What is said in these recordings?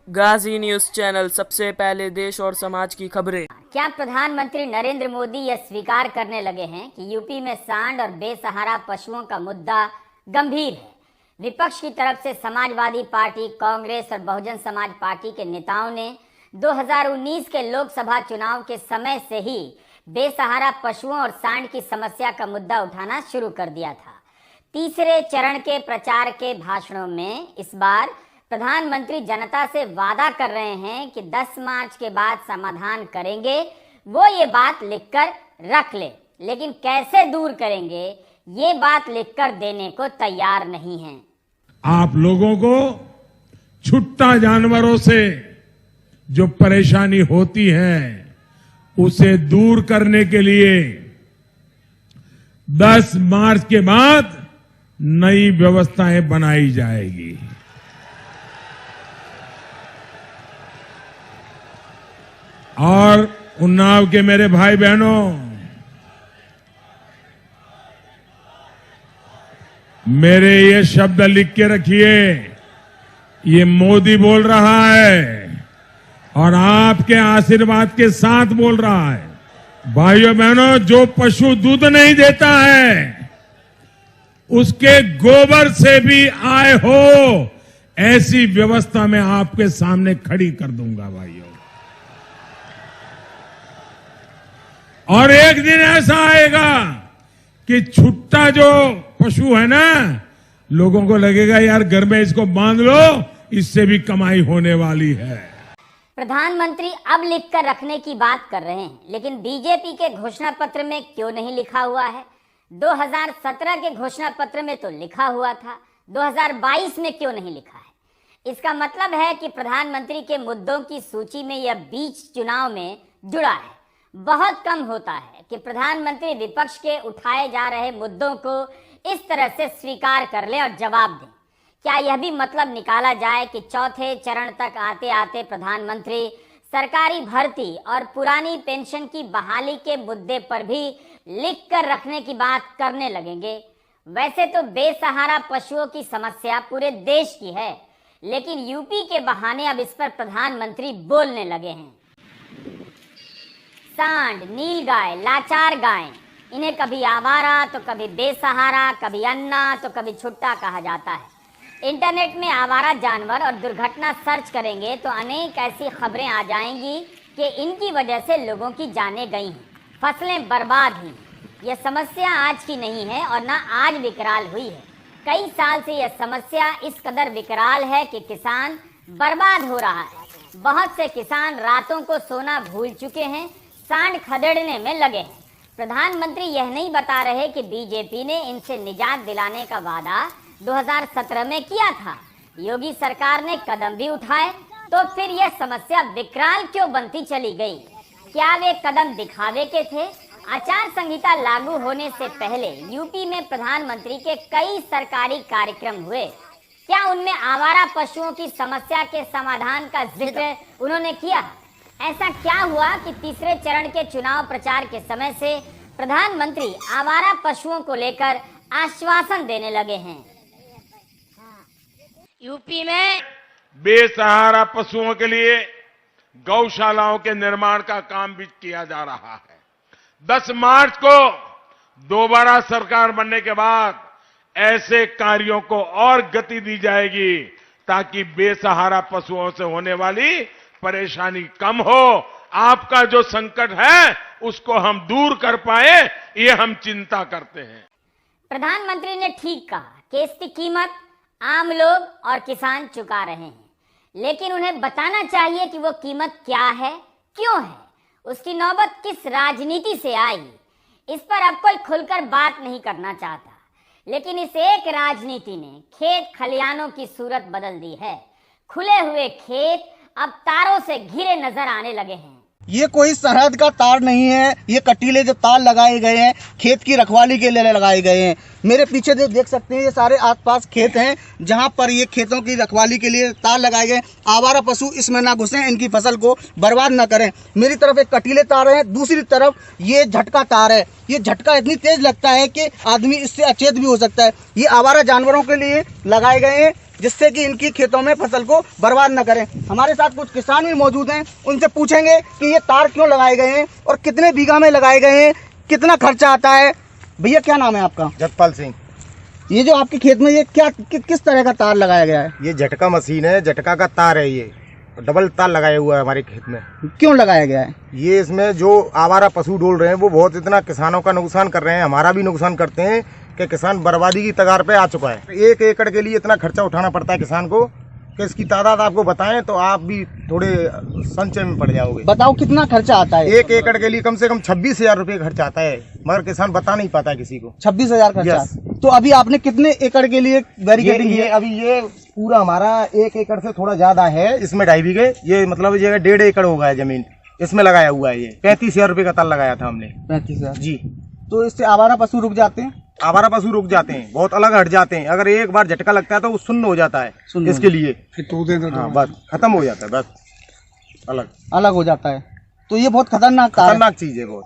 गाजी news channel, सबसे पहले देश और समाज की खबरें। क्या प्रधानमंत्री नरेंद्र मोदी यह स्वीकार करने लगे हैं कि यूपी में सांड और बेसहारा पशुओं का मुद्दा गंभीर है? विपक्ष की तरफ से समाजवादी पार्टी, कांग्रेस और बहुजन समाज पार्टी के नेताओं ने 2019 के लोकसभा चुनाव के समय से ही बेसहारा पशुओं और सांड की समस्या का मुद्दा उठाना शुरू कर दिया था। तीसरे चरण के प्रचार के भाषणों में इस बार प्रधानमंत्री जनता से वादा कर रहे हैं कि 10 मार्च के बाद समाधान करेंगे। वो ये बात लिखकर रख ले, लेकिन कैसे दूर करेंगे ये बात लिखकर देने को तैयार नहीं हैं। आप लोगों को छुट्टा जानवरों से जो परेशानी होती है उसे दूर करने के लिए 10 मार्च के बाद नई व्यवस्थाएं बनाई जाएगी। और उन्नाव के मेरे भाई बहनों, मेरे ये शब्द लिख के रखिए, ये मोदी बोल रहा है और आपके आशीर्वाद के साथ बोल रहा है। भाइयों बहनों, जो पशु दूध नहीं देता है उसके गोबर से भी आय हो, ऐसी व्यवस्था मैं आपके सामने खड़ी कर दूंगा भाइयों। और एक दिन ऐसा आएगा कि छुट्टा जो पशु है ना, लोगों को लगेगा यार घर में इसको बांध लो, इससे भी कमाई होने वाली है। प्रधानमंत्री अब लिखकर रखने की बात कर रहे हैं, लेकिन बीजेपी के घोषणा पत्र में क्यों नहीं लिखा हुआ है? 2017 के घोषणा पत्र में तो लिखा हुआ था, 2022 में क्यों नहीं लिखा है? इसका मतलब है कि प्रधानमंत्री के मुद्दों की सूची में यह बीच चुनाव में जुड़ा है। बहुत कम होता है कि प्रधानमंत्री विपक्ष के उठाए जा रहे मुद्दों को इस तरह से स्वीकार कर ले और जवाब दें। क्या यह भी मतलब निकाला जाए कि चौथे चरण तक आते आते प्रधानमंत्री सरकारी भर्ती और पुरानी पेंशन की बहाली के मुद्दे पर भी लिख कर रखने की बात करने लगेंगे? वैसे तो बेसहारा पशुओं की समस्या पूरे देश की है, लेकिन यूपी के बहाने अब इस पर प्रधानमंत्री बोलने लगे हैं। सांड, नीलगाय, लाचार गाय, इन्हें कभी आवारा तो कभी बेसहारा, कभी अन्ना तो कभी छुट्टा कहा जाता है। इंटरनेट में आवारा जानवर और दुर्घटना सर्च करेंगे तो अनेक ऐसी खबरें आ जाएंगी कि इनकी वजह से लोगों की जानें गई हैं, फसलें बर्बाद हुई। यह समस्या आज की नहीं है और ना आज विकराल हुई है। कई साल से यह समस्या इस कदर विकराल है कि किसान बर्बाद हो रहा है। बहुत से किसान रातों को सोना भूल चुके हैं, सांड खदेड़ने में लगे हैं। प्रधानमंत्री यह नहीं बता रहे कि बीजेपी ने इनसे निजात दिलाने का वादा 2017 में किया था। योगी सरकार ने कदम भी उठाए, तो फिर यह समस्या विकराल क्यों बनती चली गई? क्या वे कदम दिखावे के थे? आचार संहिता लागू होने से पहले यूपी में प्रधानमंत्री के कई सरकारी कार्यक्रम हुए। क्या उनमें आवारा पशुओं की समस्या के समाधान का जिक्र उन्होंने किया? ऐसा क्या हुआ कि तीसरे चरण के चुनाव प्रचार के समय से प्रधानमंत्री आवारा पशुओं को लेकर आश्वासन देने लगे हैं? यूपी में बेसहारा पशुओं के लिए गौशालाओं के निर्माण का काम भी किया जा रहा है। 10 मार्च को दोबारा सरकार बनने के बाद ऐसे कार्यों को और गति दी जाएगी ताकि बेसहारा पशुओं से होने वाली परेशानी कम हो। आपका जो संकट है उसको हम दूर कर पाए, ये हम चिंता करते हैं। प्रधानमंत्री ने ठीक कहा कि इसकी कीमत आम लोग और किसान चुका रहे हैं, लेकिन उन्हें बताना चाहिए कि वो कीमत क्या है, क्यों है, उसकी नौबत किस राजनीति से आई। इस पर अब कोई खुलकर बात नहीं करना चाहता, लेकिन इस एक राजनीति ने खेत खलियानों की सूरत बदल दी है। खुले हुए खेत अब तारों से घिरे नजर आने लगे हैं। ये कोई सरहद का तार नहीं है, ये कटीले जो तार लगाए गए हैं खेत की रखवाली के लिए लगाए गए हैं। मेरे पीछे देख सकते हैं ये सारे आसपास खेत हैं जहां पर ये खेतों की रखवाली के लिए तार लगाए गए। आवारा पशु इसमें ना घुसें, इनकी फसल को बर्बाद ना करें। मेरी तरफ एक कटीले तार है, दूसरी तरफ ये झटका तार है। ये झटका इतनी तेज लगता है कि आदमी इससे अचेत भी हो सकता है। ये आवारा जानवरों के लिए लगाए गए हैं जिससे कि इनकी खेतों में फसल को बर्बाद न करें। हमारे साथ कुछ किसान भी मौजूद हैं, उनसे पूछेंगे कि ये तार क्यों लगाए गए हैं और कितने बीघा में लगाए गए हैं, कितना खर्चा आता है। भैया क्या नाम है आपका? जगपाल सिंह। ये जो आपके खेत में ये किस तरह का तार लगाया गया है? ये झटका मशीन है, झटका का तार है। ये डबल तार लगाया हुआ है हमारे खेत में। क्यों लगाया गया है? ये इसमें जो आवारा पशु डोल रहे हैं वो बहुत इतना किसानों का नुकसान कर रहे हैं, हमारा भी नुकसान करते हैं कि किसान बर्बादी की कगार पे आ चुका है। 1 एकड़ के लिए इतना खर्चा उठाना पड़ता है किसान को कि इसकी तादाद आपको बताएं तो आप भी थोड़े संचय में पड़ जाओगे। बताओ कितना खर्चा आता है? 1 एकड़ के लिए कम से कम 26,000 रुपये खर्चा आता है, मगर किसान बता नहीं पाता है किसी को। 26,000 खर्चा। Yes। तो अभी आपने कितने एकड़ के लिए बैरिकेडिंग की? अभी ये पूरा हमारा 1 एकड़ से थोड़ा ज्यादा है, इसमें 2.5 बीघे, ये मतलब ये 1.5 एकड़ हो गया है जमीन, इसमें लगाया हुआ है। ये 35,000 रुपये का तार लगाया था हमने। 35,000 जी। तो इससे आवारा पशु रुक जाते हैं? आवारा पशु रुक जाते हैं, बहुत अलग हट जाते हैं। अगर एक बार झटका लगता है तो वो सुन्न हो जाता है इसके लिए, हाँ, बस खत्म हो जाता है, बस अलग हो जाता है। तो ये बहुत खतरनाक चीज है बहुत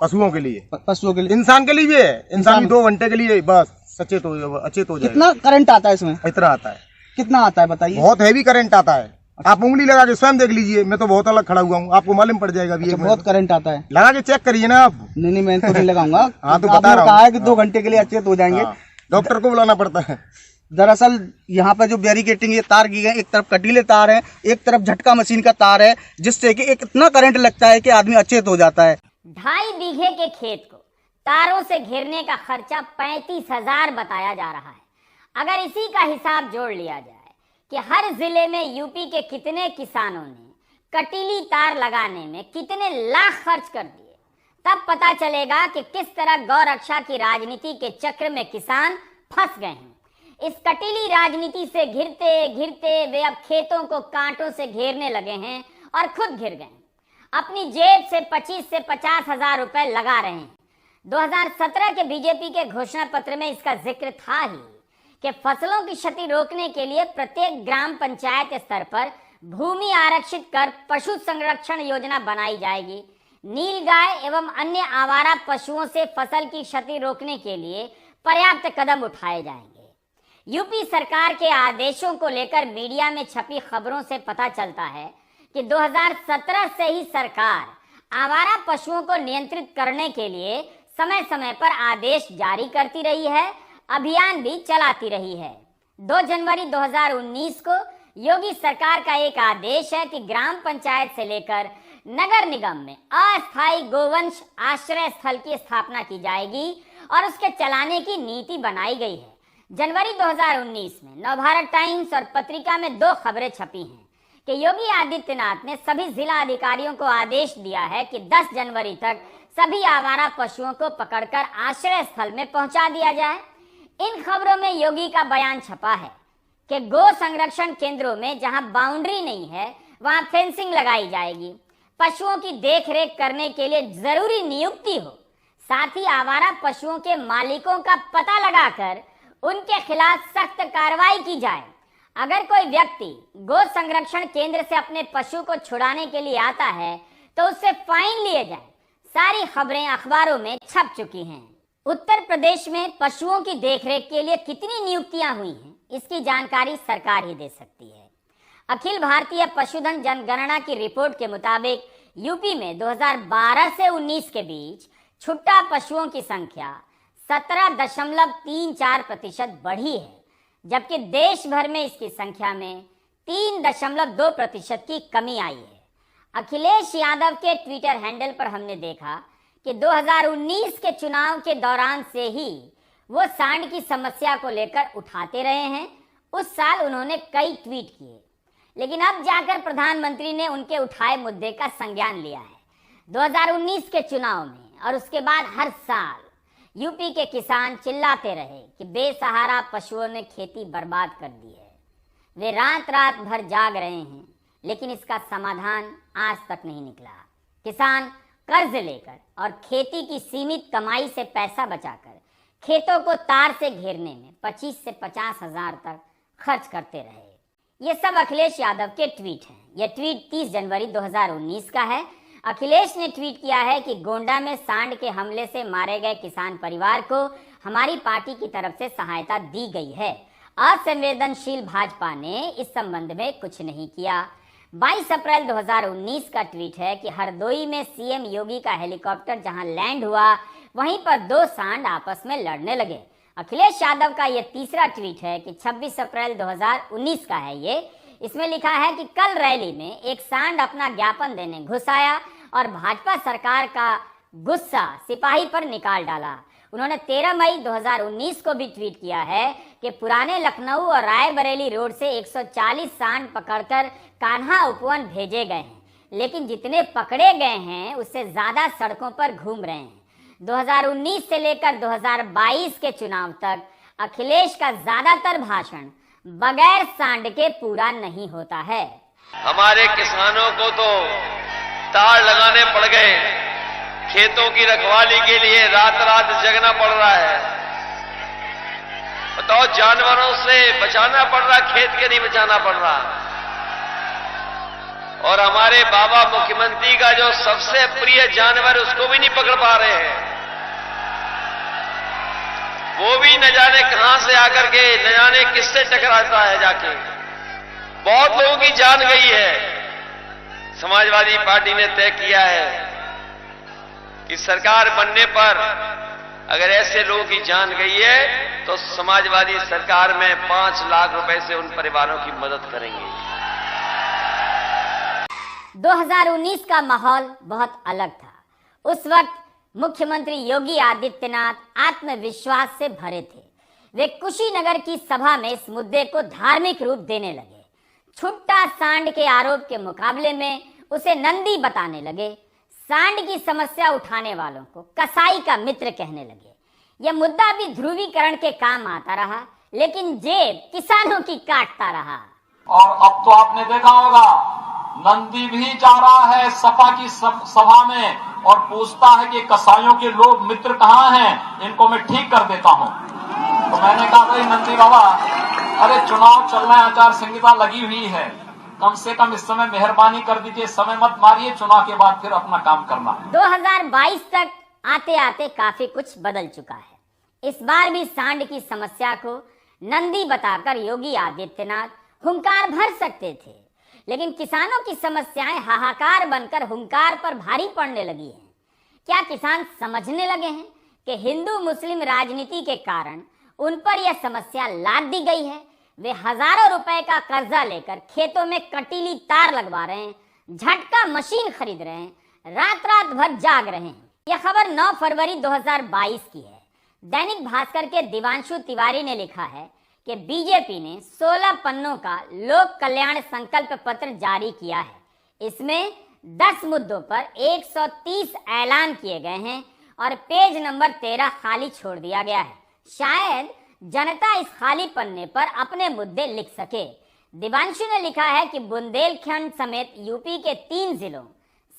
पशुओं के लिए, पशुओं के लिए। इंसान के लिए भी है, इंसान भी 2 घंटे के लिए बस अचेत हो जाए। कितना करंट आता है इसमें? इतना आता है। कितना आता है बताइए? बहुत हैवी करंट आता है। आप उंगली लगा के स्वयं देख लीजिए, मैं तो बहुत अलग खड़ा हुआ हूँ, आपको मालूम पड़ जाएगा। अच्छा, बहुत करंट आता है। लगा के चेक करिए ना आप। नहीं मैं तो नहीं लगाऊंगा। हाँ, तो आपने बता रहा कहा है कि हूँ। 2 घंटे के लिए अचेत हो जाएंगे। डॉक्टर को बुलाना पड़ता है। दरअसल यहाँ पर जो बैरिकेटिंग ये तार की गई, एक तरफ कटीले तार है, एक तरफ झटका मशीन का तार है, जिससे कि एक इतना करंट लगता है कि आदमी अचेत हो जाता है। 2.5 बीघे के खेत को तारों से घेरने का खर्चा 35,000 बताया जा रहा है। अगर इसी का हिसाब जोड़ लिया जाए कि हर जिले में यूपी के कितने किसानों ने कटीली तार लगाने में कितने लाख खर्च कर दिए, तब पता चलेगा कि किस तरह गौ रक्षा की राजनीति के चक्र में किसान फंस गए हैं। इस कटीली राजनीति से घिरते घिरते वे अब खेतों को कांटों से घेरने लगे हैं और खुद घिर गए। अपनी जेब से 25 से 50,000 रुपए लगा रहे हैं। 2017 के बीजेपी के घोषणा पत्र में इसका जिक्र था ही कि फसलों की क्षति रोकने के लिए प्रत्येक ग्राम पंचायत स्तर पर भूमि आरक्षित कर पशु संरक्षण योजना बनाई जाएगी। नीलगाय एवं अन्य आवारा पशुओं से फसल की क्षति रोकने के लिए पर्याप्त कदम उठाए जाएंगे। यूपी सरकार के आदेशों को लेकर मीडिया में छपी खबरों से पता चलता है कि 2017 से ही सरकार आवारा पशुओं को नियंत्रित करने के लिए समय समय पर आदेश जारी करती रही है, अभियान भी चलाती रही है। 2 जनवरी 2019 को योगी सरकार का एक आदेश है कि ग्राम पंचायत से लेकर नगर निगम में अस्थायी गोवंश आश्रय स्थल की स्थापना की जाएगी और उसके चलाने की नीति बनाई गई है। जनवरी 2019 में नवभारत टाइम्स और पत्रिका में 2 खबरें छपी हैं कि योगी आदित्यनाथ ने सभी जिला अधिकारियों को आदेश दिया है कि 10 जनवरी तक सभी आवारा पशुओं को पकड़कर आश्रय स्थल में पहुंचा दिया जाए। इन खबरों में योगी का बयान छपा है कि गो संरक्षण केंद्रों में जहां बाउंड्री नहीं है वहां फेंसिंग लगाई जाएगी, पशुओं की देखरेख करने के लिए जरूरी नियुक्ति हो, साथ ही आवारा पशुओं के मालिकों का पता लगाकर उनके खिलाफ सख्त कार्रवाई की जाए। अगर कोई व्यक्ति गो संरक्षण केंद्र से अपने पशु को छुड़ाने के लिए आता है तो उससे फाइन लिए जाए। सारी खबरें अखबारों में छप चुकी हैं। उत्तर प्रदेश में पशुओं की देखरेख के लिए कितनी नियुक्तियां हुई हैं, इसकी जानकारी सरकार ही दे सकती है। अखिल भारतीय पशुधन जनगणना की रिपोर्ट के मुताबिक यूपी में 2012 से 19 के बीच छुट्टा पशुओं की संख्या 17.34% बढ़ी है, जबकि देश भर में इसकी संख्या में 3.2% की कमी आई है। अखिलेश यादव के ट्विटर हैंडल पर हमने देखा कि 2019 के चुनाव के दौरान से ही वो सांड की समस्या को लेकर उठाते रहे हैं। उस साल उन्होंने कई ट्वीट किए, लेकिन अब जाकर प्रधानमंत्री ने उनके उठाए मुद्दे का संज्ञान लिया है। 2019 के चुनाव में और उसके बाद हर साल यूपी के किसान चिल्लाते रहे कि बेसहारा पशुओं ने खेती बर्बाद कर दी है। वे रात रात भर जाग रहे हैं, लेकिन इसका समाधान आज तक नहीं निकला। किसान कर्ज लेकर और खेती की सीमित कमाई से पैसा बचाकर खेतों को तार से घेरने में 25 से 50 हजार तक खर्च करते रहे। ये सब अखिलेश यादव के ट्वीट हैं। यह ट्वीट 30 जनवरी 2019 का है। अखिलेश ने ट्वीट किया है कि गोंडा में सांड के हमले से मारे गए किसान परिवार को हमारी पार्टी की तरफ से सहायता दी गई है। असंवेदनशील भाजपा ने इस संबंध में कुछ नहीं किया। 22 अप्रैल 2019 का ट्वीट है कि हरदोई में सीएम योगी का हेलीकॉप्टर जहां लैंड हुआ वहीं पर दो सांड आपस में लड़ने लगे। अखिलेश यादव का यह तीसरा ट्वीट है कि 26 अप्रैल 2019 का है ये। इसमें लिखा है कि कल रैली में एक सांड अपना ज्ञापन देने घुस आया और भाजपा सरकार का गुस्सा सिपाही पर निकाल डाला। उन्होंने 13 मई 2019 को भी ट्वीट किया है कि पुराने लखनऊ और रायबरेली रोड से 140 सांड पकड़कर कान्हा उपवन भेजे गए हैं, लेकिन जितने पकड़े गए हैं उससे ज्यादा सड़कों पर घूम रहे हैं। 2019 से लेकर 2022 के चुनाव तक अखिलेश का ज्यादातर भाषण बगैर सांड के पूरा नहीं होता है। हमारे किसानों को तो तार लगाने पड़ गए, खेतों की रखवाली के लिए रात रात जगना पड़ रहा है। बताओ, जानवरों से बचाना पड़ रहा, खेत के नहीं बचाना पड़ रहा। और हमारे बाबा मुख्यमंत्री का जो सबसे प्रिय जानवर उसको भी नहीं पकड़ पा रहे हैं। वो भी न जाने कहां से आकर के न जाने किससे टकराता है जाके। बहुत लोगों की जान गई है। समाजवादी पार्टी ने तय किया है कि सरकार बनने पर अगर ऐसे लोगों की जान गई है तो समाजवादी सरकार में 5 लाख रुपए से उन परिवारों की मदद करेंगे। 2019 का माहौल बहुत अलग था। उस वक्त मुख्यमंत्री योगी आदित्यनाथ आत्मविश्वास से भरे थे। वे कुशीनगर की सभा में इस मुद्दे को धार्मिक रूप देने लगे। छुट्टा सांड के आरोप के मुकाबले में उसे नंदी बताने लगे। सांड की समस्या उठाने वालों को कसाई का मित्र कहने लगे। यह मुद्दा भी ध्रुवीकरण के काम आता रहा, लेकिन जेब किसानों की काटता रहा। और अब तो आपने देखा होगा, नंदी भी जा रहा है सपा की सभा में और पूछता है कि कसाईयों के लोग मित्र कहाँ हैं, इनको मैं ठीक कर देता हूँ। तो मैंने कहा, भाई नंदी बाबा, अरे चुनाव चल रहा है, आचार संहिता लगी हुई है, कम से कम इस समय मेहरबानी कर दीजिए, समय मत मारिए, चुनाव के बाद फिर अपना काम करना। 2022 तक आते आते काफी कुछ बदल चुका है। इस बार भी सांड की समस्या को नंदी बताकर योगी आदित्यनाथ हुंकार भर सकते थे, लेकिन किसानों की समस्याएं हाहाकार बनकर हुंकार पर भारी पड़ने लगी हैं। क्या किसान समझने लगे हैं कि हिंदू मुस्लिम राजनीति के कारण उन पर यह समस्या लाद दी गई है? वे हजारों रुपए का कर्जा लेकर खेतों में कटीली तार लगवा रहे हैं, झटका मशीन खरीद रहे हैं, रात रात भर जाग रहे हैं। यह खबर 9 फरवरी 2022 की है। दैनिक भास्कर के दिवांशु तिवारी ने लिखा है कि बीजेपी ने 16 पन्नों का लोक कल्याण संकल्प पत्र जारी किया है। इसमें 10 मुद्दों पर 130 ऐलान किए गए हैं और पेज नंबर 13 खाली छोड़ दिया गया है। शायद जनता इस खाली पन्ने पर अपने मुद्दे लिख सके। दिवांशु ने लिखा है कि बुंदेलखंड समेत यूपी के 3 जिलों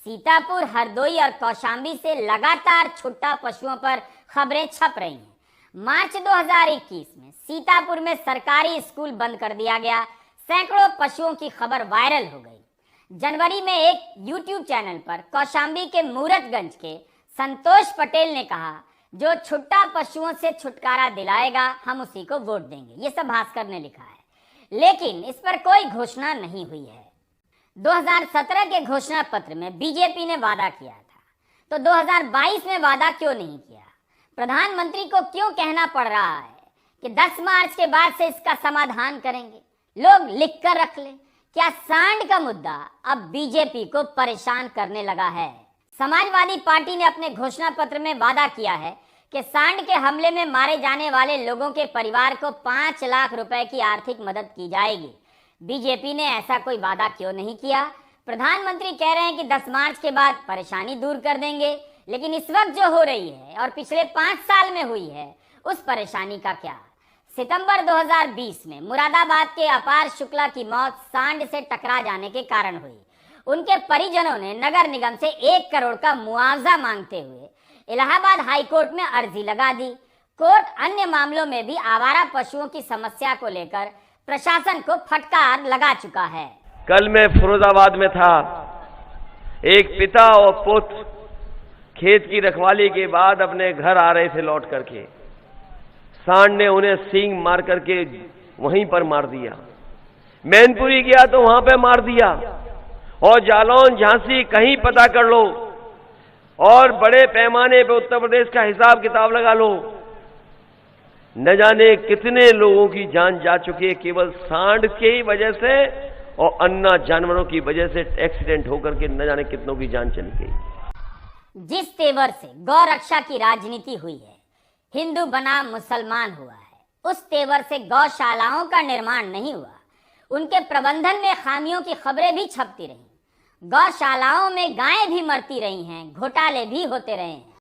सीतापुर, हरदोई और कौशाम्बी से लगातार छुट्टा पशुओं पर खबरें छप रही हैं। मार्च 2021 में सीतापुर में सरकारी स्कूल बंद कर दिया गया। सैकड़ों पशुओं की खबर वायरल हो गई। जनवरी में एक यूट्यूब चैनल पर कौशाम्बी के मूरतगंज के संतोष पटेल ने कहा, जो छुट्टा पशुओं से छुटकारा दिलाएगा हम उसी को वोट देंगे। ये सब भास्कर ने लिखा है, लेकिन इस पर कोई घोषणा नहीं हुई है। 2017 के घोषणा पत्र में बीजेपी ने वादा किया था, तो 2022 में वादा क्यों नहीं किया? प्रधानमंत्री को क्यों कहना पड़ रहा है कि 10 मार्च के बाद से इसका समाधान करेंगे? लोग लिख कर रख ले। क्या सांड का मुद्दा अब बीजेपी को परेशान करने लगा है? समाजवादी पार्टी ने अपने घोषणा पत्र में वादा किया है कि सांड के हमले में मारे जाने वाले लोगों के परिवार को 5 लाख रुपए की आर्थिक मदद की जाएगी। बीजेपी ने ऐसा कोई वादा क्यों नहीं किया? प्रधानमंत्री कह रहे हैं कि 10 मार्च के बाद परेशानी दूर कर देंगे, लेकिन इस वक्त जो हो रही है और पिछले 5 साल में हुई है उस परेशानी का क्या? सितंबर 2020 में मुरादाबाद के अपार शुक्ला की मौत सांड से टकरा जाने के कारण हुई। उनके परिजनों ने नगर निगम से 1 करोड़ का मुआवजा मांगते हुए इलाहाबाद हाई कोर्ट में अर्जी लगा दी। कोर्ट अन्य मामलों में भी आवारा पशुओं की समस्या को लेकर प्रशासन को फटकार लगा चुका है। कल मैं फिरोजाबाद में था। एक पिता और पुत्र खेत की रखवाली के बाद अपने घर आ रहे थे लौट करके। सांड ने उन्हें सींग मार करके वहीं पर मार दिया। मैनपुरी गया तो वहां पे मार दिया, और जालौन, झांसी कहीं पता कर लो और बड़े पैमाने पे उत्तर प्रदेश का हिसाब किताब लगा लो, न जाने कितने लोगों की जान जा चुकी है केवल सांड के ही वजह से, और अन्य जानवरों की वजह से एक्सीडेंट होकर के न जाने कितनों की जान चली गई। जिस तेवर से गौ रक्षा की राजनीति हुई है, हिंदू बनाम मुसलमान हुआ है, उस तेवर से गौशालाओं का निर्माण नहीं हुआ। उनके प्रबंधन में खामियों की खबरें भी छपती रहीं। गौशालाओं में गायें भी मरती रही हैं, घोटाले भी होते रहे हैं।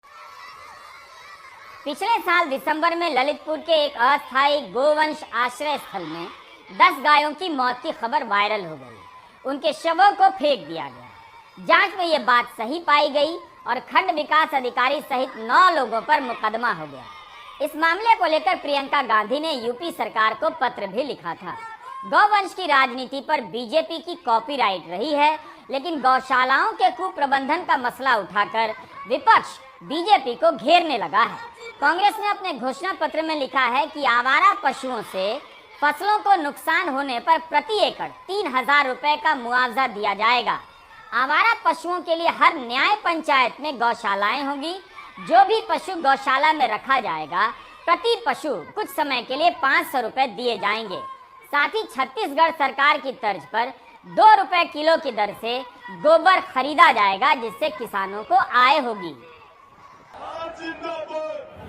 पिछले साल दिसंबर में ललितपुर के एक अस्थायी गोवंश आश्रय स्थल में 10 गायों की मौत की खबर वायरल हो गई। उनके शवों को फेंक दिया गया। जांच में ये बात सही पाई गई और खंड विकास अधिकारी सहित 9 लोगों पर मुकदमा हो गया। इस मामले को लेकर प्रियंका गांधी ने यूपी सरकार को पत्र भी लिखा था। गौवंश की राजनीति पर बीजेपी की कॉपीराइट रही है, लेकिन गौशालाओं के कुप्रबंधन का मसला उठाकर विपक्ष बीजेपी को घेरने लगा है। कांग्रेस ने अपने घोषणा पत्र में लिखा है कि आवारा पशुओं से फसलों को नुकसान होने पर प्रति एकड़ 3,000 रुपए का मुआवजा दिया जाएगा। आवारा पशुओं के लिए हर न्याय पंचायत में गौशालाएं होंगी। जो भी पशु गौशाला में रखा जाएगा, प्रति पशु कुछ समय के लिए 500 रुपए दिए जाएंगे। साथ ही छत्तीसगढ़ सरकार की तर्ज पर 2 रुपए किलो की दर से गोबर खरीदा जाएगा, जिससे किसानों को आय होगी।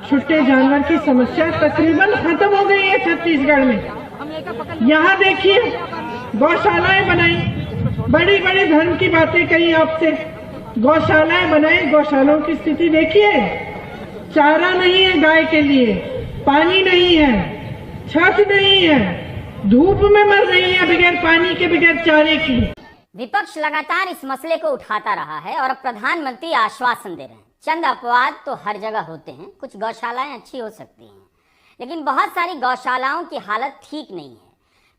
छुट्टे जानवर की समस्या तकरीबन खत्म हो गई है छत्तीसगढ़ में। यहाँ देखिए, गौशालाएं बनाई, बड़ी बड़ी धर्म की बातें कही आपसे, गौशालाएं बनाई। गौशालाओं की स्थिति देखिए, चारा नहीं है गाय के लिए, पानी नहीं है, छत नहीं है, धूप में मर रही है बगैर पानी के, बगैर चारे की। विपक्ष लगातार इस मसले को उठाता रहा है और अब प्रधानमंत्री आश्वासन दे रहे हैं। चंद अपवाद तो हर जगह होते हैं, कुछ गौशालाएं अच्छी हो सकती हैं, लेकिन बहुत सारी गौशालाओं की हालत ठीक नहीं है।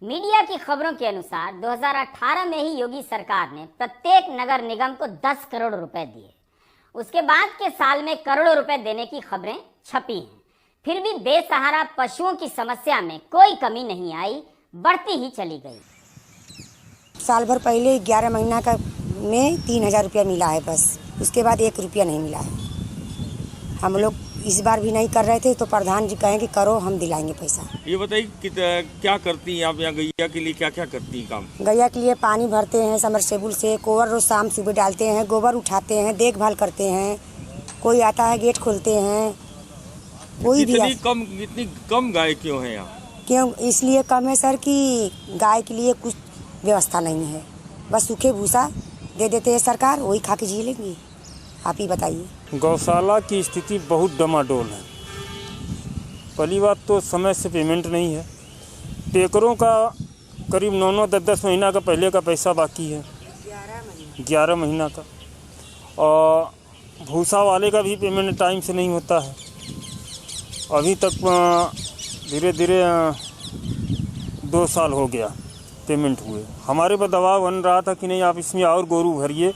मीडिया की खबरों के अनुसार 2018 में ही योगी सरकार ने प्रत्येक नगर निगम को 10 करोड़ रुपए दिए। उसके बाद के साल में करोड़ों रुपए देने की खबरें छपी हैं। फिर भी बेसहारा पशुओं की समस्या में कोई कमी नहीं आई, बढ़ती ही चली गई। साल भर पहले 11 महीना का में 3,000 रुपया मिला है बस, उसके बाद 1 रुपया नहीं मिला है। हम लोग इस बार भी नहीं कर रहे थे, तो प्रधान जी कहें कि करो, हम दिलाएंगे पैसा। ये बताइए क्या करती हैं आप यहाँ गैया के लिए, क्या क्या करती हैं काम? गैया के लिए पानी भरते हैं समरसेबुल से, गोबर रोज शाम सुबह डालते हैं, गोबर उठाते हैं, देखभाल करते हैं, कोई आता है गेट खोलते हैं। कोई भी इतनी कम गाय क्यों है यहाँ? क्यों इसलिए कम है सर कि गाय के लिए कुछ व्यवस्था नहीं है, बस सूखे भूसा दे देते हैं सरकार, वही खा के जी लेंगे। आप ही बताइए। गौशाला की स्थिति बहुत डमाडोल है। पहली बात तो समय से पेमेंट नहीं है। टेकरों का करीब 9-9, 10-10 महीना का पहले का पैसा बाकी है, 11 महीना का, और भूसा वाले का भी पेमेंट टाइम से नहीं होता है। अभी तक धीरे धीरे 2 साल हो गया पेमेंट हुए। हमारे पर दबाव बन रहा था कि नहीं आप इसमें और गोरू भरिए।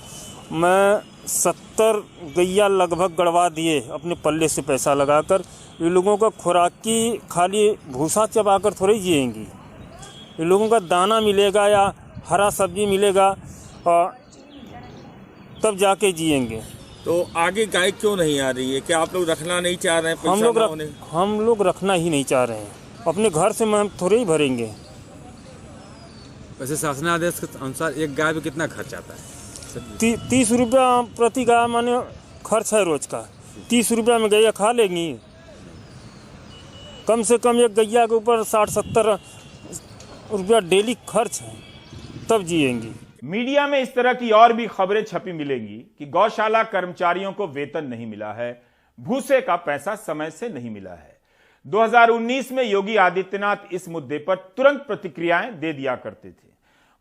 मैं 70 गैया लगभग गड़वा दिए अपने पल्ले से पैसा लगाकर। ये लोगों का खुराक की खाली भूसा चबाकर थोड़ी जिएंगी, ये लोगों का दाना मिलेगा या हरा सब्जी मिलेगा और तब जाके जिएंगे। तो आगे गाय क्यों नहीं आ रही है? क्या आप लोग रखना नहीं चाह रहे हैं? हम लोग रखना ही नहीं चाह रहे हैं। अपने घर से हम थोड़े ही भरेंगे। वैसे शासनादेश के अनुसार एक गाय पे कितना खर्च आता है? 30 रुपया प्रति गाय माने खर्च है रोज का। 30 रुपया में गैया खा लेंगी। कम से कम एक गैया के ऊपर 60-70 रुपया डेली खर्च है, तब जिएंगी। मीडिया में इस तरह की और भी खबरें छपी मिलेंगी कि गौशाला कर्मचारियों को वेतन नहीं मिला है, भूसे का पैसा समय से नहीं मिला है। 2019 में योगी आदित्यनाथ इस मुद्दे पर तुरंत प्रतिक्रियाएं दे दिया करते थे।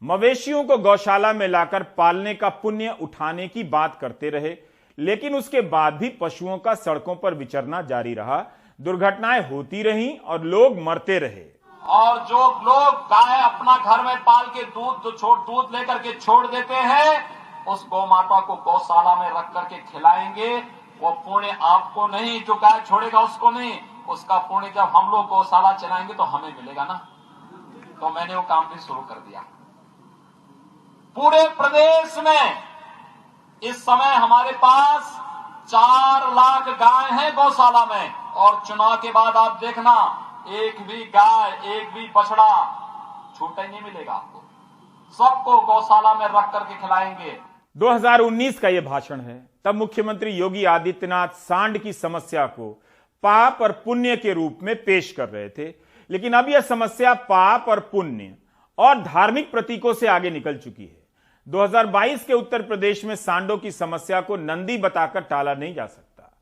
मवेशियों को गौशाला में लाकर पालने का पुण्य उठाने की बात करते रहे, लेकिन उसके बाद भी पशुओं का सड़कों पर विचरना जारी रहा, दुर्घटनाएं होती रहीं और लोग मरते रहे। और जो लोग गाय अपना घर में पाल के दूध लेकर के छोड़ देते हैं, उस गौ माता को गौशाला में रख करके खिलाएंगे, वो पुण्य आपको नहीं, जो गाय छोड़ेगा उसको नहीं, उसका पुण्य जब हम लोग गौशाला चलाएंगे तो हमें मिलेगा ना। तो मैंने वो काम भी शुरू कर दिया। पूरे प्रदेश में इस समय हमारे पास 4 लाख गाय हैं गौशाला में, और चुनाव के बाद आप देखना एक भी गाय, एक भी बछड़ा छूटा ही नहीं मिलेगा आपको, सबको गौशाला में रख करके खिलाएंगे। 2019 का यह भाषण है। तब मुख्यमंत्री योगी आदित्यनाथ सांड की समस्या को पाप और पुण्य के रूप में पेश कर रहे थे, लेकिन अब यह समस्या पाप और पुण्य और धार्मिक प्रतीकों से आगे निकल चुकी है। 2022 के उत्तर प्रदेश में सांडों की समस्या को नंदी बताकर टाला नहीं जा सकता।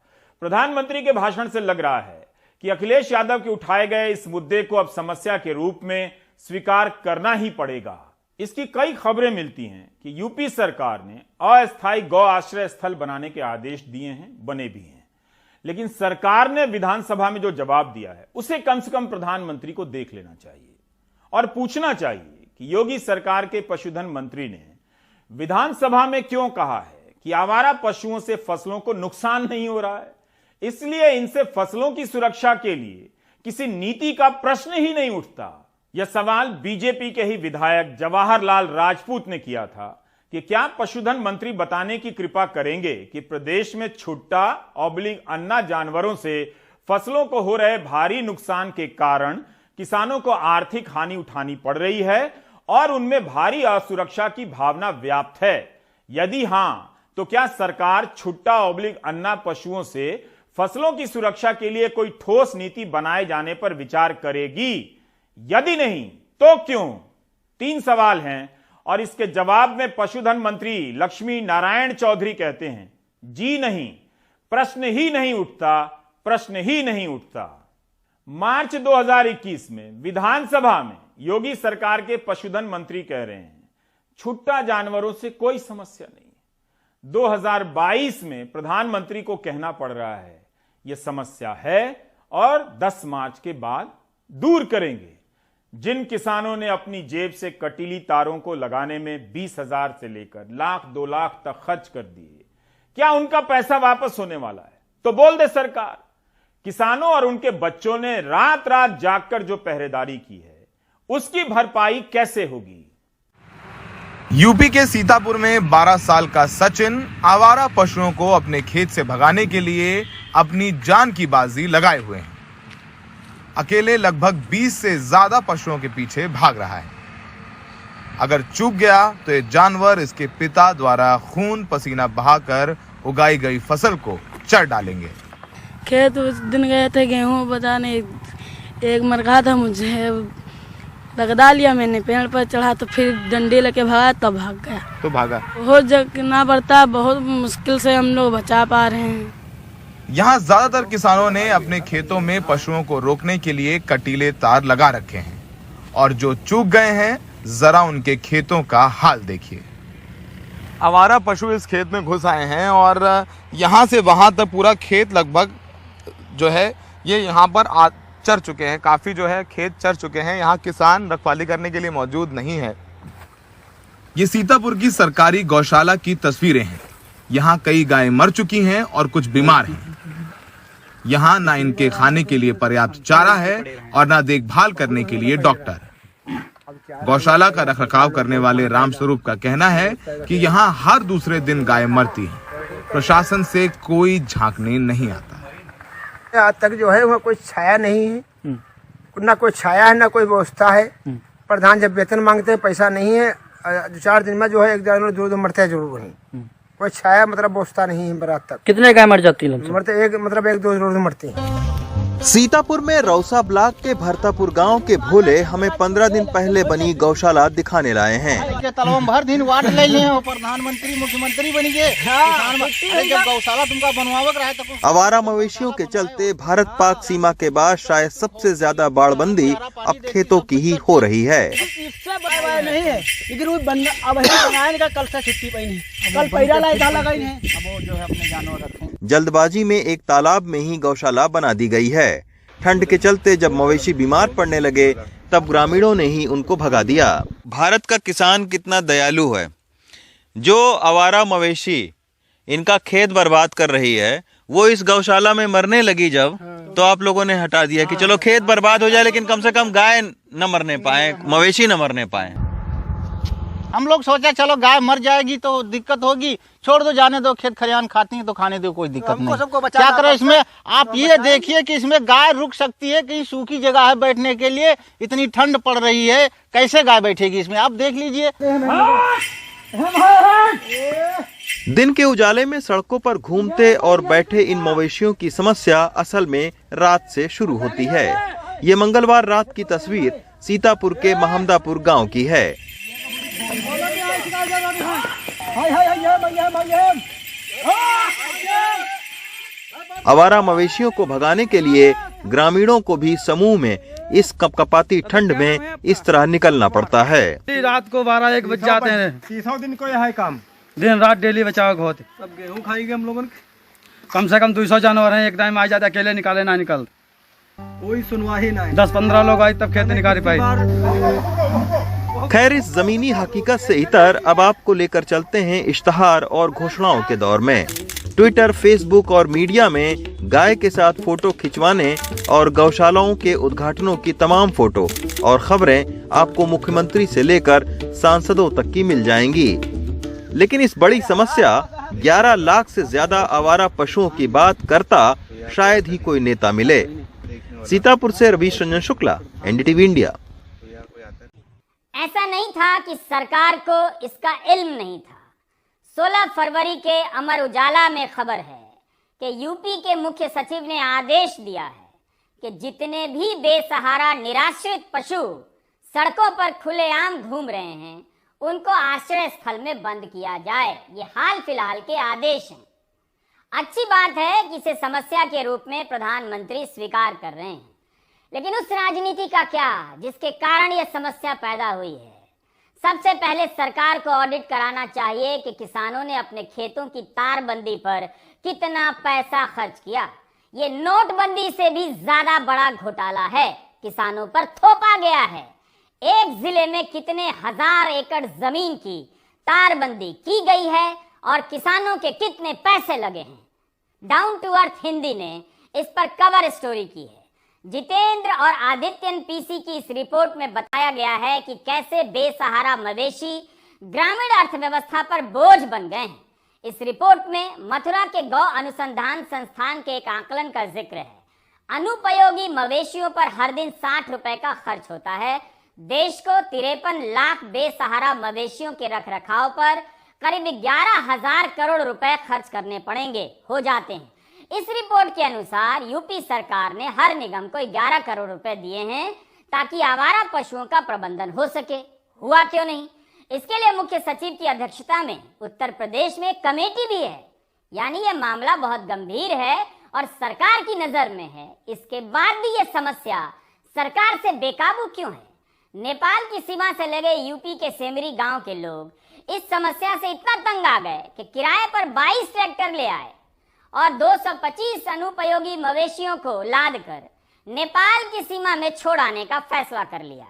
प्रधानमंत्री के भाषण से लग रहा है कि अखिलेश यादव के उठाए गए इस मुद्दे को अब समस्या के रूप में स्वीकार करना ही पड़ेगा। इसकी कई खबरें मिलती हैं कि यूपी सरकार ने अस्थायी गौ आश्रय स्थल बनाने के आदेश दिए हैं, बने भी हैं, लेकिन सरकार ने विधानसभा में जो जवाब दिया है उसे कम से कम प्रधानमंत्री को देख लेना चाहिए और पूछना चाहिए कि योगी सरकार के पशुधन मंत्री ने विधानसभा में क्यों कहा है कि आवारा पशुओं से फसलों को नुकसान नहीं हो रहा है, इसलिए इनसे फसलों की सुरक्षा के लिए किसी नीति का प्रश्न ही नहीं उठता। यह सवाल बीजेपी के ही विधायक जवाहरलाल राजपूत ने किया था कि क्या पशुधन मंत्री बताने की कृपा करेंगे कि प्रदेश में छुट्टा अन्ना जानवरों से फसलों को हो रहे भारी नुकसान के कारण किसानों को आर्थिक हानि उठानी पड़ रही है और उनमें भारी असुरक्षा की भावना व्याप्त है। यदि हां, तो क्या सरकार छुट्टा अन्ना पशुओं से फसलों की सुरक्षा के लिए कोई ठोस नीति बनाए जाने पर विचार करेगी? यदि नहीं तो क्यों? 3 सवाल हैं और इसके जवाब में पशुधन मंत्री लक्ष्मी नारायण चौधरी कहते हैं, जी नहीं, प्रश्न ही नहीं उठता, प्रश्न ही नहीं उठता। मार्च 2021 में विधानसभा में योगी सरकार के पशुधन मंत्री कह रहे हैं छुट्टा जानवरों से कोई समस्या नहीं। 2022 में प्रधानमंत्री को कहना पड़ रहा है यह समस्या है और 10 मार्च के बाद दूर करेंगे। जिन किसानों ने अपनी जेब से कटीली तारों को लगाने में 20,000 से लेकर लाख 2 लाख तक खर्च कर दिए, क्या उनका पैसा वापस होने वाला है? तो बोल दे सरकार। किसानों और उनके बच्चों ने रात रात जागकर जो पहरेदारी की है उसकी भरपाई कैसे होगी? यूपी के सीतापुर में 12 साल का सचिन आवारा पशुओं को अपने खेत से भगाने के लिए अपनी जान की बाजी लगाए हुए हैं। अकेले लगभग 20 से ज्यादा पशुओं के पीछे भाग रहा है। अगर चूक गया तो ये जानवर इसके पिता द्वारा खून पसीना बहाकर उगाई गई फसल को चर डालेंगे। खेत उस दिन गए थे गेहूं बताने, एक मरघा था, मुझे लगदा लिया मैंने, पेड़ पर चढ़ा तो फिर डंडे लेके भागा, तब भाग गया। तो भागा बहुत जगना पड़ता, बहुत मुश्किल से हम लोग बचा पा रहे हैं। यहाँ ज्यादातर किसानों ने अपने खेतों में पशुओं को रोकने के लिए कटीले तार लगा रखे हैं और जो चूक गए हैं जरा उनके खेतों का हाल देखिए। आवारा पशु इस खेत में घुस आए हैं और यहाँ से वहां तक पूरा खेत लगभग जो है ये यहाँ पर चर चुके हैं। काफी जो है खेत चर चुके हैं। यहाँ किसान रखवाली करने के लिए मौजूद नहीं है। ये सीतापुर की सरकारी गौशाला की तस्वीरें हैं। यहाँ कई गायें मर चुकी हैं और कुछ बीमार हैं। यहाँ ना इनके खाने के लिए पर्याप्त चारा है और ना देखभाल करने के लिए डॉक्टर। गौशाला का रखरखाव करने वाले रामस्वरूप का कहना है कि यहाँ हर दूसरे दिन गायें मरती हैं। प्रशासन से कोई झांकने नहीं आता। आज तक जो है वहाँ कोई छाया नहीं है, ना कोई छाया है ना कोई व्यवस्था है। प्रधान जब वेतन मांगते हैं पैसा नहीं है, 4 दिन में जो है 1 जानवर 2 मरते हैं जरूर। वहीं कोई छाया मतलब व्यवस्था नहीं है। बरात तक कितने गाय मर जाती है? मरते 1 मतलब 1-2 जरूर मरती है। सीतापुर में रौसा ब्लॉक के भरतापुर गांव के भोले हमें 15 दिन पहले बनी गौशाला दिखाने लाए हैं। भर दिन वाट ले लिए प्रधानमंत्री मुख्यमंत्री बनी गए जब गौशाला तुमका बनवावक रहा है। आवारा मवेशियों के चलते भारत पाक सीमा के बाद शायद सबसे ज्यादा बाड़बंदी अब खेतों की ही हो रही है। नहीं है अब कल से छुट्टी पाई कल पैरा लगाई है अब जो है अपने जानवर रखें। जल्दबाजी में एक तालाब में ही गौशाला बना दी गई है। ठंड के चलते जब मवेशी बीमार पड़ने लगे तब ग्रामीणों ने ही उनको भगा दिया। भारत का किसान कितना दयालु है, जो आवारा मवेशी इनका खेत बर्बाद कर रही है वो इस गौशाला में मरने लगी जब तो आप लोगों ने हटा दिया कि चलो खेत बर्बाद हो जाए लेकिन कम से कम गाय न मरने पाए, मवेशी न मरने पाए। हम लोग सोचा चलो गाय मर जाएगी तो दिक्कत होगी, छोड़ दो, जाने दो, खेत खलिहान खाती है तो खाने दो, कोई दिक्कत नहीं। क्या करें इसमें, आप ये देखिए कि इसमें गाय रुक सकती है, कहीं सूखी जगह है बैठने के लिए, इतनी ठंड पड़ रही है, कैसे गाय बैठेगी इसमें, आप देख लीजिए। दिन के उजाले में सड़कों पर घूमते और बैठे इन मवेशियों की समस्या असल में रात से शुरू होती है। ये मंगलवार रात की तस्वीर सीतापुर के महमदापुर गांव की है। आवारा मवेशियों को भगाने के लिए ग्रामीणों को भी समूह में इस कपकपाती ठंड में इस तरह निकलना पड़ता है। रात को 12-1 बज जाते हैं। 30 दिन को यह काम दिन रात डेली बचाव होते। सब गेहूं खाएंगे हम लोगों ने। कम से कम 200 जानवर हैं, एक टाइम आ जाते, अकेले निकाले ना निकल, कोई सुनवाई नहीं। 10-15 लोग आए तब खेत निकाल पाए। खैर, इस जमीनी हकीकत से इतर अब आपको लेकर चलते हैं इश्तहार और घोषणाओं के दौर में। ट्विटर, फेसबुक और मीडिया में गाय के साथ फोटो खिंचवाने और गौशालाओं के उद्घाटनों की तमाम फोटो और खबरें आपको मुख्यमंत्री से लेकर सांसदों तक की मिल जाएंगी। लेकिन इस बड़ी समस्या 11 लाख से ज्यादा आवारा पशुओं की बात करता शायद ही कोई नेता मिले। सीतापुर से रवीश रंजन शुक्ला, एनडीटीवी इंडिया। ऐसा नहीं था कि सरकार को इसका इल्म नहीं था। 16 फरवरी के अमर उजाला में खबर है कि यूपी के मुख्य सचिव ने आदेश दिया है कि जितने भी बेसहारा निराश्रित पशु सड़कों पर खुलेआम घूम रहे हैं उनको आश्रय स्थल में बंद किया जाए। ये हाल फिलहाल के आदेश हैं। अच्छी बात है कि इसे समस्या के रूप में प्रधानमंत्री स्वीकार कर रहे हैं, लेकिन उस राजनीति का क्या जिसके कारण यह समस्या पैदा हुई है। सबसे पहले सरकार को ऑडिट कराना चाहिए कि किसानों ने अपने खेतों की तारबंदी पर कितना पैसा खर्च किया। ये नोटबंदी से भी ज्यादा बड़ा घोटाला है, किसानों पर थोपा गया है। एक जिले में कितने हजार एकड़ जमीन की तारबंदी की गई है और किसानों के कितने पैसे लगे हैं। डाउन टू अर्थ हिंदी ने इस पर कवर स्टोरी की है। जितेंद्र और आदित्यन पीसी की इस रिपोर्ट में बताया गया है कि कैसे बेसहारा मवेशी ग्रामीण अर्थव्यवस्था पर बोझ बन गए हैं। इस रिपोर्ट में मथुरा के गौ अनुसंधान संस्थान के एक आकलन का जिक्र है। अनुपयोगी मवेशियों पर हर दिन 60 रुपए का खर्च होता है। देश को 53 लाख बेसहारा मवेशियों के रखरखाव पर करीब 11,000 करोड़ रुपए खर्च करने पड़ेंगे, हो जाते हैं। इस रिपोर्ट के अनुसार यूपी सरकार ने हर निगम को 11 करोड़ रुपए दिए हैं ताकि आवारा पशुओं का प्रबंधन हो सके। हुआ क्यों नहीं? इसके लिए मुख्य सचिव की अध्यक्षता में उत्तर प्रदेश में कमेटी भी है। यानी यह मामला बहुत गंभीर है और सरकार की नजर में है। इसके बाद भी यह समस्या सरकार से बेकाबू क्यों है? नेपाल की सीमा से लगे यूपी के सेमरी गांव के लोग इस समस्या से इतना तंग आ गए कि किराए पर 22 ट्रैक्टर ले आए और 225 अनुपयोगी मवेशियों को लाद कर नेपाल की सीमा में छोड़ आने का फैसला कर लिया।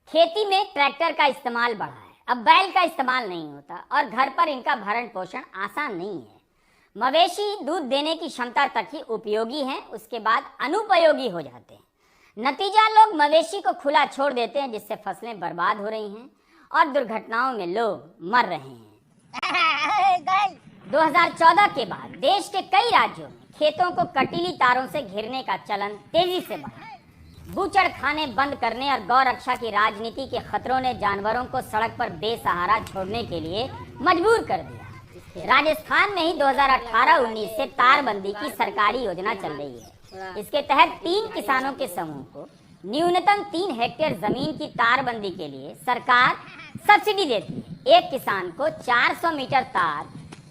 खेती में ट्रैक्टर का इस्तेमाल बढ़ा है, अब बैल का इस्तेमाल नहीं होता और घर पर इनका भरण पोषण आसान नहीं है। मवेशी दूध देने की क्षमता तक ही उपयोगी हैं, उसके बाद अनुपयोगी हो जाते हैं। नतीजा लोग मवेशी को खुला छोड़ देते हैं, जिससे फसलें बर्बाद हो रही हैं और दुर्घटनाओं में लोग मर रहे हैं। 2014 के बाद देश के कई राज्यों में खेतों को कटीली तारों से घेरने का चलन तेजी से बढ़ा। बूचड़ खाने बंद करने और गौ रक्षा की राजनीति के खतरों ने जानवरों को सड़क पर बेसहारा छोड़ने के लिए मजबूर कर दिया। राजस्थान में ही 2018-19 से तारबंदी की सरकारी योजना चल रही है। इसके तहत 3 किसानों के समूह को न्यूनतम 3 हेक्टेयर जमीन की तारबंदी के लिए सरकार सब्सिडी देती है। एक किसान को 400 मीटर तार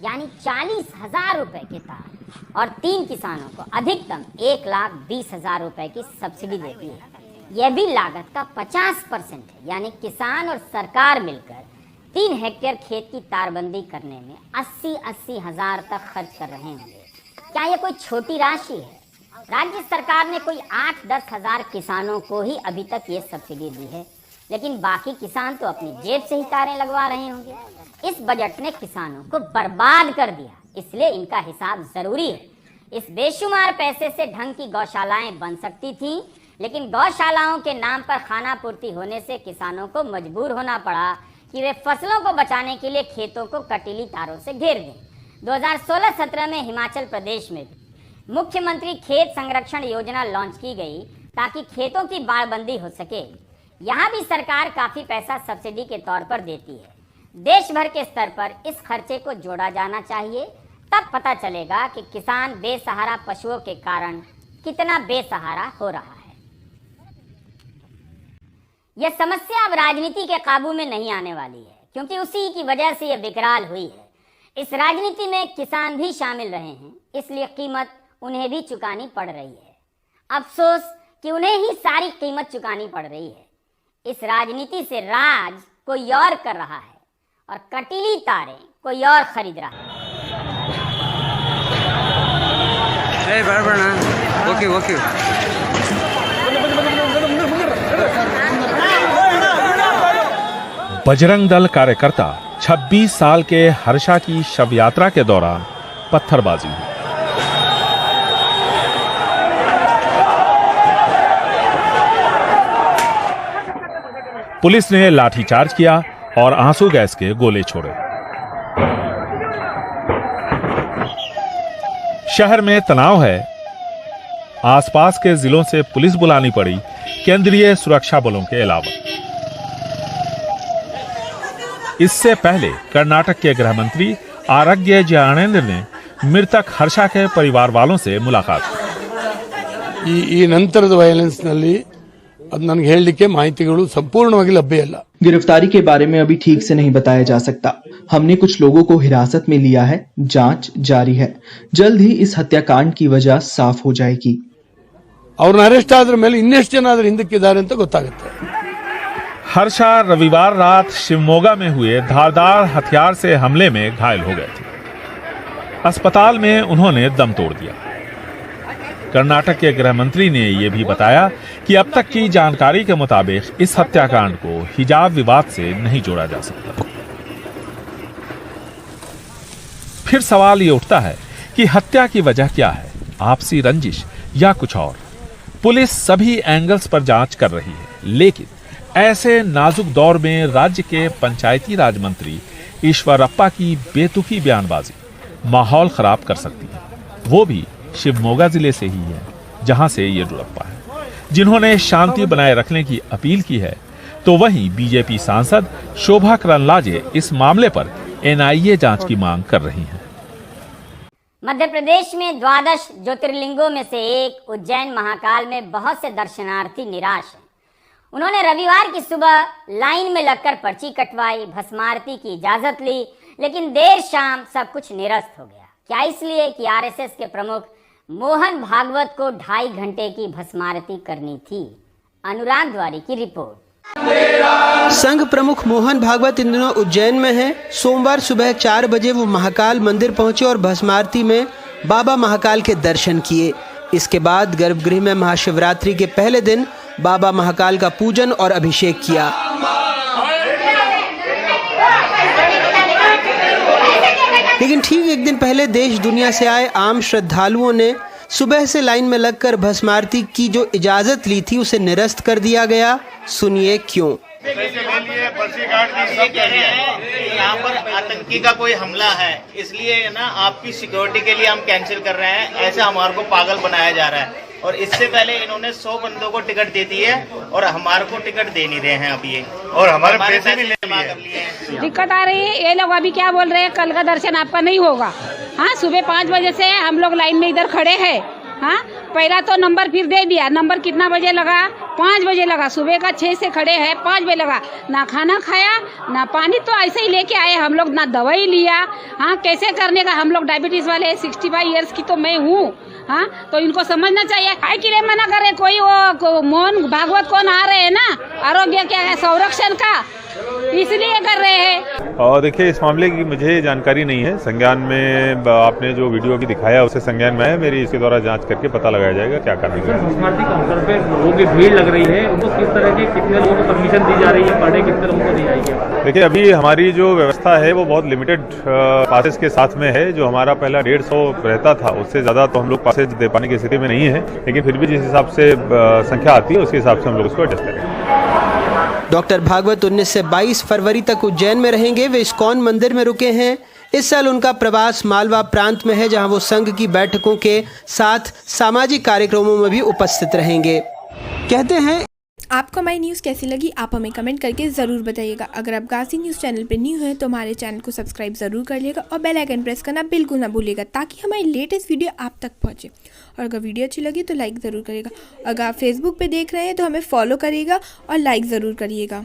यानी 40,000 रुपए के तार और 3 किसानों को अधिकतम 1,20,000 रुपए की सब्सिडी देती है। यह भी लागत का 50% है, यानी किसान और सरकार मिलकर 3 हेक्टेयर खेत की तारबंदी करने में 80-80 हजार तक खर्च कर रहे होंगे। क्या यह कोई छोटी राशि है? राज्य सरकार ने कोई 8-10 हजार किसानों को ही अभी तक ये सब्सिडी दी है, लेकिन बाकी किसान तो अपनी जेब से ही तारें लगवा रहे होंगे। इस बजट ने किसानों को बर्बाद कर दिया, इसलिए इनका हिसाब जरूरी है। इस बेशुमार पैसे से ढंग की गौशालाएं बन सकती थीं, लेकिन गौशालाओं के नाम पर खाना पूर्ति होने से किसानों को मजबूर होना पड़ा कि वे फसलों को बचाने के लिए खेतों को कटीली तारों से घेर दें। 2016-17 में हिमाचल प्रदेश में भी मुख्यमंत्री खेत संरक्षण योजना लॉन्च की गई ताकि खेतों की बाड़बंदी हो सके। यहाँ भी सरकार काफी पैसा सब्सिडी के तौर पर देती है। देश भर के स्तर पर इस खर्चे को जोड़ा जाना चाहिए, तब पता चलेगा कि किसान बेसहारा पशुओं के कारण कितना बेसहारा हो रहा है। यह समस्या अब राजनीति के काबू में नहीं आने वाली है, क्योंकि उसी की वजह से यह विकराल हुई है। इस राजनीति में किसान भी शामिल रहे हैं, इसलिए कीमत उन्हें भी चुकानी पड़ रही है। अफसोस कि उन्हें ही सारी कीमत चुकानी पड़ रही है। इस राजनीति से राज कोई और कर रहा है और कटीली तारें कोई और खरीद रहा है। ओके। बजरंग दल कार्यकर्ता 26 साल के हर्षा की शव यात्रा के दौरान पत्थरबाजी हुई। पुलिस ने लाठीचार्ज किया और आंसू गैस के गोले छोड़े। शहर में तनाव है। आसपास के जिलों से पुलिस बुलानी पड़ी, केंद्रीय सुरक्षा बलों के अलावा। इससे पहले कर्नाटक के गृह मंत्री आरोग्य ज्ञानेंद्र ने मृतक हर्षा के परिवार वालों से मुलाकात की। ಈ ನಂತರದ ವೈಲೆನ್ಸ್ ನಲ್ಲಿ ನನಗೆ ಹೇಳಲಿಕ್ಕೆ ಮಾಹಿತಿಗಳು ಸಂಪೂರ್ಣವಾಗಿ ಲಭ್ಯ ಇಲ್ಲ। गिरफ्तारी के बारे में अभी ठीक से नहीं बताया जा सकता। हमने कुछ लोगों को हिरासत में लिया है, जांच जारी है। जल्द ही इस हत्याकांड की वजह साफ हो जाएगी। ಅವ್ರನ್ನ ಅರೆಸ್ಟ್ ಆದ್ರ ಮೇಲೆ ಇನ್ನೆಷ್ಟು ಜನ ಅದರ ಹಿಂದಕ್ಕಿದ್ದಾರೆ ಅಂತ ಗೊತ್ತಾಗುತ್ತೆ। हर्षा रविवार रात शिवमोगा में हुए धारदार हथियार से हमले में घायल हो गए थे। अस्पताल में उन्होंने दम तोड़ दिया। कर्नाटक के गृह मंत्री ने यह भी बताया कि अब तक की जानकारी के मुताबिक इस हत्याकांड को हिजाब विवाद से नहीं जोड़ा जा सकता। फिर सवाल ये उठता है कि हत्या की वजह क्या है, आपसी रंजिश या कुछ और। पुलिस सभी एंगल्स पर जांच कर रही है, लेकिन ऐसे नाजुक दौर में राज्य के पंचायती राज मंत्री ईश्वरप्पा की बेतुकी बयानबाजी माहौल खराब कर सकती है। वो भी शिवमोगा जिले से ही है, जहां से ये लुढ़कपा है, जिन्होंने शांति बनाए रखने की अपील की है। तो वहीं बीजेपी सांसद शोभा करंदलाजे इस मामले पर एनआईए जांच की मांग कर रही हैं। मध्य प्रदेश में 12 ज्योतिर्लिंगों में से एक उज्जैन महाकाल में बहुत से दर्शनार्थी निराश हैं। उन्होंने रविवार की सुबह लाइन में लगकर पर्ची कटवाई, भस्मारती की इजाजत ली, लेकिन देर शाम सब कुछ निरस्त हो गया। क्या इसलिए कि आरएसएस के प्रमुख मोहन भागवत को 2.5 घंटे की भस्मारती करनी थी। अनुराग द्वारी की रिपोर्ट। संघ प्रमुख मोहन भागवत इन दिनों उज्जैन में हैं। सोमवार सुबह 4 बजे वो महाकाल मंदिर पहुंचे और भस्मारती में बाबा महाकाल के दर्शन किए। इसके बाद गर्भगृह में महाशिवरात्रि के पहले दिन बाबा महाकाल का पूजन और अभिषेक किया। लेकिन ठीक एक दिन पहले देश दुनिया से आए आम श्रद्धालुओं ने सुबह से लाइन में लगकर भस्म आरती की जो इजाजत ली थी उसे निरस्त कर दिया गया। सुनिए क्यों। यहाँ पर आतंकी का कोई हमला है, इसलिए ना आपकी सिक्योरिटी के लिए हम कैंसिल कर रहे हैं। ऐसे हमारे को पागल बनाया जा रहा है और इससे पहले इन्होंने 100 बंदों को टिकट दे दी है और हमारे को टिकट दे नहीं रहे हैं अभी ये, और हमारे पैसे भी ले लिए। दिक्कत आ रही है। ये लोग अभी क्या बोल रहे हैं, कल का दर्शन आपका नहीं होगा। हाँ, सुबह 5 बजे से हम लोग लाइन में इधर खड़े हैं। हाँ, पहला तो नंबर फिर दे दिया। नंबर कितना बजे लगा? 5 बजे लगा। सुबह का 6 से खड़े हैं, 5 बजे लगा। ना खाना खाया ना पानी, तो ऐसे ही लेके आए हम लोग, ना दवाई लिया। हाँ, कैसे करने का? हम लोग डायबिटीज वाले 65 इयर्स की तो मैं हूँ। हाँ, तो इनको समझना चाहिए। काय के लिए मना करे? कोई वो मोहन भागवत कौन आ रहे हैं ना, आरोग्य क्या है, संरक्षण का, इसलिए कर रहे हैं। और देखिए, इस मामले की मुझे जानकारी नहीं है। संज्ञान में आपने जो वीडियो भी दिखाया उससे संज्ञान में है। मेरी इसके द्वारा जांच करके पता लगाया जाएगा क्या करना है। काउंटर पे लोगों की भीड़ लग रही है, उनको किस तरह की, कितने लोगों को परमिशन दी जा रही है, पर डे कितने लोगों को दी जाएगी? देखिए, अभी हमारी जो व्यवस्था है वो बहुत लिमिटेड पासेस के साथ में है। जो हमारा पहला 150 रहता था, उससे ज्यादा तो हम लोग पासेज दे पाने की स्थिति में नहीं है, लेकिन फिर भी जिस हिसाब से संख्या आती है उसके हिसाब से हम लोग उसको एडजस्ट करेंगे। डॉक्टर भागवत 19 से 22 फरवरी तक उज्जैन में रहेंगे। वे इस्कॉन मंदिर में रुके हैं। इस साल उनका प्रवास मालवा प्रांत में है, जहां वो संघ की बैठकों के साथ सामाजिक कार्यक्रमों में भी उपस्थित रहेंगे। कहते हैं आपको हमारी न्यूज़ कैसी लगी, आप हमें कमेंट करके ज़रूर बताइएगा। अगर आप गाजी न्यूज़ चैनल पर न्यू हैं तो हमारे चैनल को सब्सक्राइब ज़रूर कर लिएगा और बेल आइकन प्रेस करना बिल्कुल ना भूलिएगा, ताकि हमारी लेटेस्ट वीडियो आप तक पहुंचे। और अगर वीडियो अच्छी लगी तो लाइक ज़रूर करिएगा। अगर आप फेसबुक पे देख रहे हैं तो हमें फॉलो करिएगा और लाइक ज़रूर करिएगा।